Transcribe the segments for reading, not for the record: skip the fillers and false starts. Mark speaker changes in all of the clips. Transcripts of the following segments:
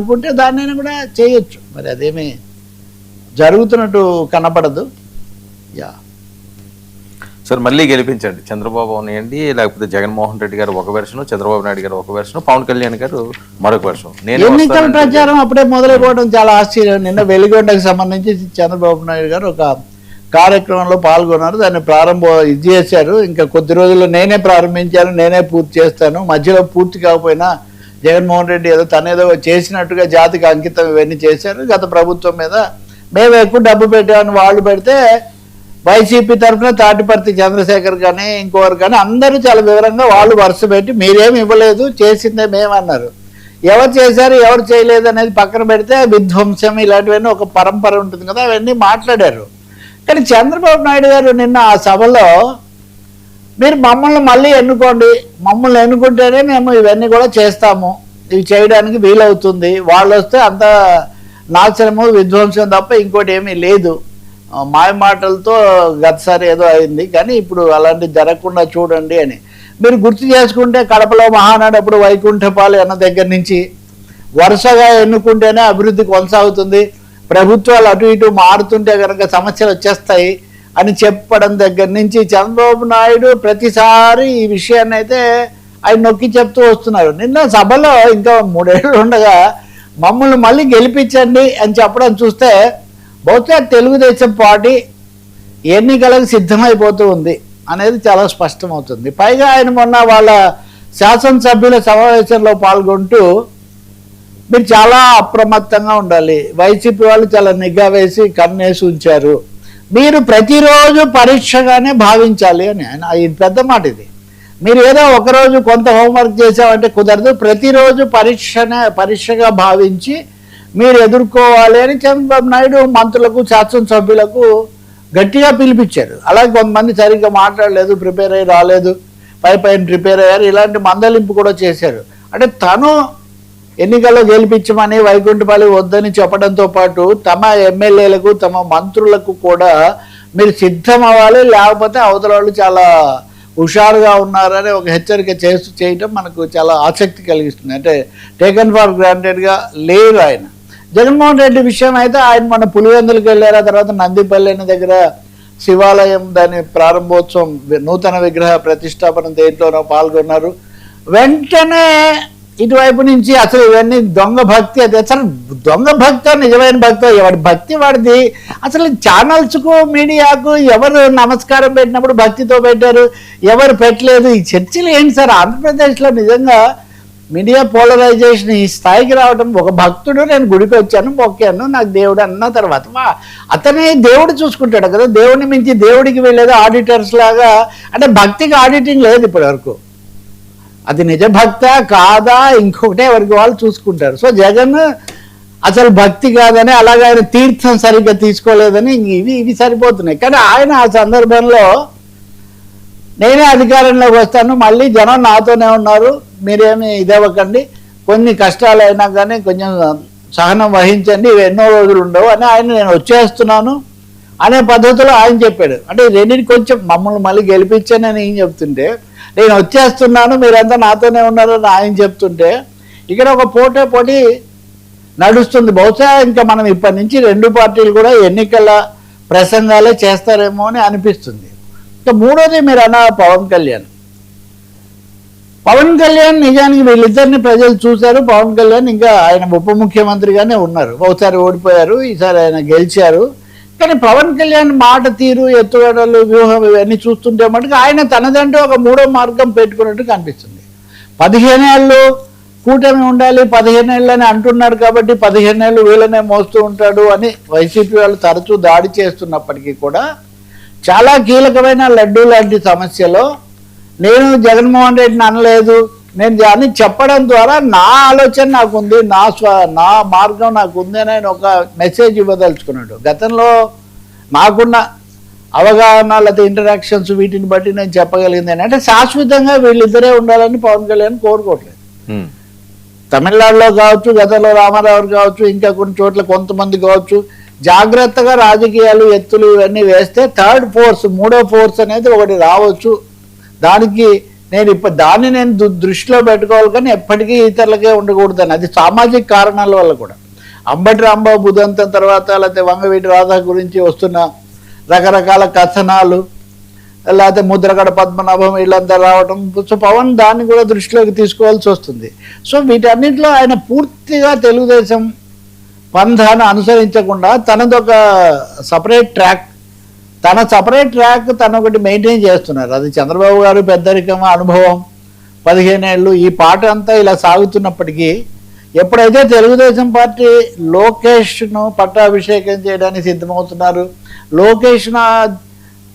Speaker 1: అనుకుంటే దాన్నైనా కూడా చేయొచ్చు. మరి అదేమీ జరుగుతున్నట్టు కనపడదు. యా
Speaker 2: సార్ మళ్ళీ గెలిపించండి, చంద్రబాబు అవనియండి లేకపోతే జగన్మోహన్ రెడ్డి గారు ఒక వెర్షన్, చంద్రబాబు నాయుడు గారు ఒక వెర్షన్, పవన్ కళ్యాణ్ గారు మరొక వెర్షన్.
Speaker 1: ఎన్నికల ప్రచారం అప్పుడే మొదలైపోవడం చాలా ఆశ్చర్యం. నిన్న వెలిగొండకు సంబంధించి చంద్రబాబు నాయుడు గారు ఒక కార్యక్రమంలో పాల్గొన్నారు, దాన్ని ఇది చేశారు. ఇంకా కొద్ది రోజుల్లో నేనే ప్రారంభించాను, నేనే పూర్తి చేస్తాను, మధ్యలో పూర్తి కాకపోయినా జగన్మోహన్ రెడ్డి ఏదో తనేదో చేసినట్టుగా జాతికి అంకితం ఇవన్నీ చేశారు. గత ప్రభుత్వం మీద మేము ఎక్కువ డబ్బు పెట్టామని వాళ్ళు పెడితే వైసీపీ తరఫున తాటిపర్తి చంద్రశేఖర్ కానీ ఇంకోరు కానీ అందరూ చాలా వివరంగా వాళ్ళు వరుస పెట్టి మీరేమి ఇవ్వలేదు, చేసిందే మేమన్నారు. ఎవరు చేశారు ఎవరు చేయలేదు అనేది పక్కన పెడితే విధ్వంసం ఇలాంటివన్నీ ఒక పరంపర ఉంటుంది కదా, అవన్నీ మాట్లాడారు. కానీ చంద్రబాబు నాయుడు గారు నిన్న ఆ సభలో మీరు మమ్మల్ని మళ్ళీ ఎన్నుకోండి, మమ్మల్ని ఎన్నుకుంటేనే మేము ఇవన్నీ కూడా చేస్తాము, ఇవి చేయడానికి వీలవుతుంది, వాళ్ళు వస్తే అంత నాశనము విధ్వంసం తప్ప ఇంకోటి ఏమీ లేదు, మాయ మాటలతో గతసారి ఏదో అయింది కానీ ఇప్పుడు అలాంటివి జరగకుండా చూడండి అని. మీరు గుర్తు చేసుకుంటే కడపలో మహానాడు అప్పుడు వైకుంఠపాలి అన్న దగ్గర నుంచి వరుసగా ఎన్నుకుంటేనే అభివృద్ధి కొనసాగుతుంది, ప్రభుత్వాలు అటు ఇటు మారుతుంటే కనుక సమస్యలు వచ్చేస్తాయి అని చెప్పడం దగ్గర నుంచి చంద్రబాబు నాయుడు ప్రతిసారి ఈ విషయాన్ని అయితే ఆయన నొక్కి చెప్తూ వస్తున్నారు. నిన్న సభలో ఇంకా 3 ఏళ్ళు ఉండగా మమ్మల్ని మళ్ళీ గెలిపించండి అని చెప్పడం చూస్తే బహుశా తెలుగుదేశం పార్టీ ఎన్నికలకు సిద్ధమైపోతూ ఉంది అనేది చాలా స్పష్టమవుతుంది. పైగా ఆయన మొన్న వాళ్ళ శాసనసభ్యుల సమావేశంలో పాల్గొంటూ మీరు చాలా అప్రమత్తంగా ఉండాలి, వైసీపీ వాళ్ళు చాలా నిఘా వేసి కన్నేసి ఉంచారు, మీరు ప్రతిరోజు పరీక్షగానే భావించాలి అని ఆయన పెద్ద మాట ఇది. మీరు ఏదో ఒకరోజు కొంత హోంవర్క్ చేసామంటే కుదరదు, ప్రతిరోజు పరీక్షగా భావించి మీరు ఎదుర్కోవాలి అని చంద్రబాబు నాయుడు మంత్రులకు శాసనసభ్యులకు గట్టిగా పిలిపించారు. అలాగే కొంతమంది సరిగ్గా మాట్లాడలేదు, ప్రిపేర్ అయ్యి రాలేదు, పైన ప్రిపేర్ అయ్యారు, ఇలాంటి మందలింపు కూడా చేశారు. అంటే తను ఎన్నికల్లో గెలిపించమని వైకుంఠపాలి వద్దని చెప్పడంతో పాటు తమ ఎమ్మెల్యేలకు తమ మంత్రులకు కూడా మీరు సిద్ధం అవ్వాలి, లేకపోతే అవతల వాళ్ళు చాలా హుషారుగా ఉన్నారని ఒక హెచ్చరిక చేయటం మనకు చాలా ఆసక్తి కలిగిస్తుంది. అంటే టేకన్ ఫర్ గ్రాంటెడ్గా లేరు ఆయన. జగన్మోహన్ రెడ్డి విషయం అయితే ఆయన మన పులివెందులకు వెళ్ళారు, ఆ తర్వాత నందిపల్లి అనే దగ్గర శివాలయం దాని ప్రారంభోత్సవం నూతన విగ్రహ ప్రతిష్టాపన దేంట్లోనో పాల్గొన్నారు. వెంటనే ఇటువైపు నుంచి అసలు ఇవన్నీ దొంగ భక్తి, అది అసలు దొంగ భక్తో నిజమైన భక్తో ఎవరి భక్తి వాడిది. అసలు ఛానల్స్కు మీడియాకు ఎవరు నమస్కారం పెట్టినప్పుడు భక్తితో పెట్టారు, ఎవరు పెట్టలేదు. ఈ చర్చలు ఏంటి సార్? ఆంధ్రప్రదేశ్లో నిజంగా మీడియా పోలరైజేషన్ ఈ స్థాయికి రావడం. ఒక భక్తుడు నేను గుడికి వచ్చాను, మొక్కాను, నాకు దేవుడు అన్న తర్వాత అతనే దేవుడు చూసుకుంటాడు కదా, దేవుడిని మించి దేవుడికి వెళ్ళేది ఆడిటర్స్ లాగా. అంటే భక్తికి ఆడిటింగ్ లేదు ఇప్పటి వరకు, అది నిజ భక్త కాదా ఇంకొకటే ఎవరికి వాళ్ళు చూసుకుంటారు. సో జగన్ అసలు భక్తి కాదని, అలాగే ఆయన తీర్థం సరిగ్గా తీసుకోలేదని ఇవి సరిపోతున్నాయి. కానీ ఆయన ఆ సందర్భంలో నేనే అధికారంలోకి వస్తాను, మళ్ళీ జనం నాతోనే ఉన్నారు, మీరేమి ఇదవ్వకండి, కొన్ని కష్టాలు అయినా కానీ కొంచెం సహనం వహించండి, ఇవి ఎన్నో రోజులు ఉండవు అని ఆయన నేను వచ్చేస్తున్నాను అనే పద్ధతిలో ఆయన చెప్పాడు. అంటే రెండింటి కొంచెం మమ్మల్ని మళ్ళీ గెలిపించని అని ఏం చెప్తుంటే, నేను వచ్చేస్తున్నాను మీరంతా నాతోనే ఉన్నారు అని ఆయన చెప్తుంటే ఇక్కడ ఒక పోటీ నడుస్తుంది. బహుశా ఇంకా మనం ఇప్పటి నుంచి 2 పార్టీలు కూడా ఎన్నికల ప్రసంగాలే చేస్తారేమో అని అనిపిస్తుంది. ఇంకా మూడోది మీరు అన్న పవన్ కళ్యాణ్ నిజానికి వీళ్ళిద్దరిని ప్రజలు చూశారు. పవన్ కళ్యాణ్ ఇంకా ఆయన ఉప ముఖ్యమంత్రిగానే ఉన్నారు, ఒకసారి ఓడిపోయారు, ఈసారి ఆయన గెలిచారు. కానీ పవన్ కళ్యాణ్ మాట తీరు, ఎత్తుగడలు, వ్యూహం ఇవన్నీ చూస్తుంటే మటుకు ఆయన తనదంటూ ఒక 3వ మార్గం పెట్టుకున్నట్టు కనిపిస్తుంది. 15 ఏళ్ళు కూటమి ఉండాలి, 15 ఏళ్ళు అని అంటున్నారు కాబట్టి 15 ఏళ్ళు వీళ్ళనే మోస్తూ ఉంటాడు అని వైసీపీ వాళ్ళు తరచూ దాడి చేస్తున్నప్పటికీ కూడా చాలా కీలకమైన లడ్డూ లాంటి సమస్యలో నేను జగన్మోహన్ రెడ్డిని అనలేదు, నేను అని చెప్పడం ద్వారా నా ఆలోచన నాకుంది, నా మార్గం నాకుంది అని ఆయన ఒక మెసేజ్ ఇవ్వదలుచుకున్నాడు. గతంలో నాకున్న అవగాహన లేకపోతే ఇంటరాక్షన్స్ వీటిని బట్టి నేను చెప్పగలిగింది అంటే శాశ్వతంగా వీళ్ళిద్దరే ఉండాలని పవన్ కళ్యాణ్ కోరుకోవట్లేదు. తమిళనాడులో కావచ్చు, గతంలో రామారావు కావచ్చు, ఇంకా కొన్ని చోట్ల కొంతమంది కావచ్చు, జాగ్రత్తగా రాజకీయాలు ఎత్తులు ఇవన్నీ వేస్తే 3rd ఫోర్స్ అనేది ఒకటి రావచ్చు, దానికి నేను ఇప్పుడు దాన్ని నేను దృష్టిలో పెట్టుకోవాలి, కానీ ఎప్పటికీ ఇతరులకే ఉండకూడదని. అది సామాజిక కారణాల వల్ల కూడా. అంబటి రాంబాబు ఉదంతం తర్వాత లేకపోతే వంగవీటి రాధా గురించి వస్తున్న రకరకాల కథనాలు, లేకపోతే ముద్రగడ పద్మనాభం వీళ్ళంతా రావటం, సో పవన్ దాన్ని కూడా దృష్టిలోకి తీసుకోవాల్సి వస్తుంది. సో వీటన్నిటిలో ఆయన పూర్తిగా తెలుగుదేశం పంథాను అనుసరించకుండా తనదొక సపరేట్ ట్రాక్, తన ఒకటి మెయింటైన్ చేస్తున్నారు. అది చంద్రబాబు గారు పెద్దరికం, అనుభవం, 15 ఏళ్ళు ఈ పాట అంతా ఇలా సాగుతున్నప్పటికీ ఎప్పుడైతే తెలుగుదేశం పార్టీ లోకేష్ను పట్టాభిషేకం చేయడానికి సిద్ధమవుతున్నారు, లోకేష్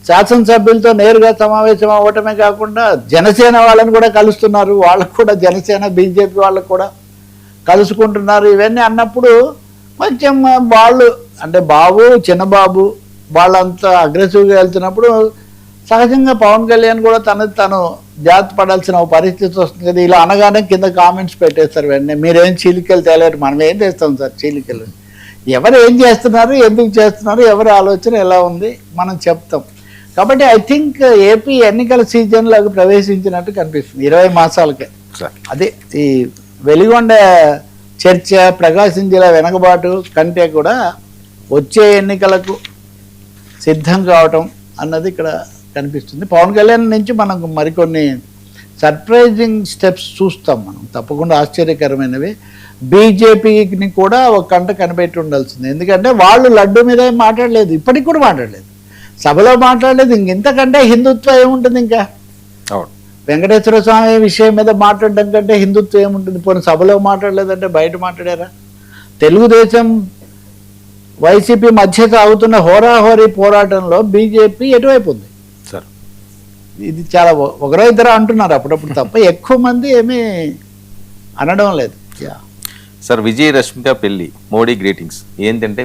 Speaker 1: శాసనసభ్యులతో నేరుగా సమావేశం అవ్వటమే కాకుండా జనసేన వాళ్ళని కూడా కలుస్తున్నారు, వాళ్ళకు కూడా జనసేన బీజేపీ వాళ్ళకు కూడా కలుసుకుంటున్నారు. ఇవన్నీ అన్నప్పుడు కొంచెం వాళ్ళు అంటే బాబు చిన్నబాబు వాళ్ళంతా అగ్రెసివ్గా వెళ్తున్నప్పుడు సహజంగా పవన్ కళ్యాణ్ కూడా తను జాగ్రత్త పడాల్సిన పరిస్థితి వస్తుంది కదా. ఇలా అనగానే కింద కామెంట్స్ పెట్టేస్తారు వెంటనే, మీరేం చీలికలు తేలేరు, మనం ఏం చేస్తాం సార్ చీలికలు, ఎవరు ఏం చేస్తున్నారు, ఎందుకు చేస్తున్నారు, ఎవరి ఆలోచన ఎలా ఉంది మనం చెప్తాం. కాబట్టి ఐ థింక్ ఏపీ ఎన్నికల సీజన్లోకి ప్రవేశించినట్టు కనిపిస్తుంది 20 మాసాలకే. అదే ఈ వెలిగొండ చర్చ, ప్రకాశం జిల్లా వెనకబాటు కంటే కూడా వచ్చే ఎన్నికలకు సిద్ధం కావటం అన్నది ఇక్కడ కనిపిస్తుంది. పవన్ కళ్యాణ్ నుంచి మనకు మరికొన్ని సర్ప్రైజింగ్ స్టెప్స్ చూస్తాం మనం, తప్పకుండా ఆశ్చర్యకరమైనవి. బీజేపీని కూడా ఒక కంట కనిపెట్టి ఉండాల్సింది, ఎందుకంటే వాళ్ళు లడ్డు మీద ఏం మాట్లాడలేదు, ఇప్పటికి కూడా మాట్లాడలేదు, సభలో మాట్లాడలేదు. ఇంతకంటే హిందుత్వం ఏముంటుంది? ఇంకా వెంకటేశ్వర స్వామి విషయం మీద మాట్లాడడం కంటే హిందుత్వం ఏముంటుంది? పోనీ సభలో మాట్లాడలేదంటే బయట మాట్లాడారా? తెలుగుదేశం వైసీపీ మధ్య సాగుతున్న హోరాహోరీ పోరాటంలో బీజేపీ ఎటువైపు ఉంది? ఇది చాలా ఒకరో ఇద్దరు అంటున్నారు అప్పుడప్పుడు తప్ప ఎక్కువ మంది ఏమీ అనడం లేదు.
Speaker 2: సార్, విజయ్ రష్మిక పెళ్లి, మోడీ గ్రీటింగ్స్ ఏంటంటే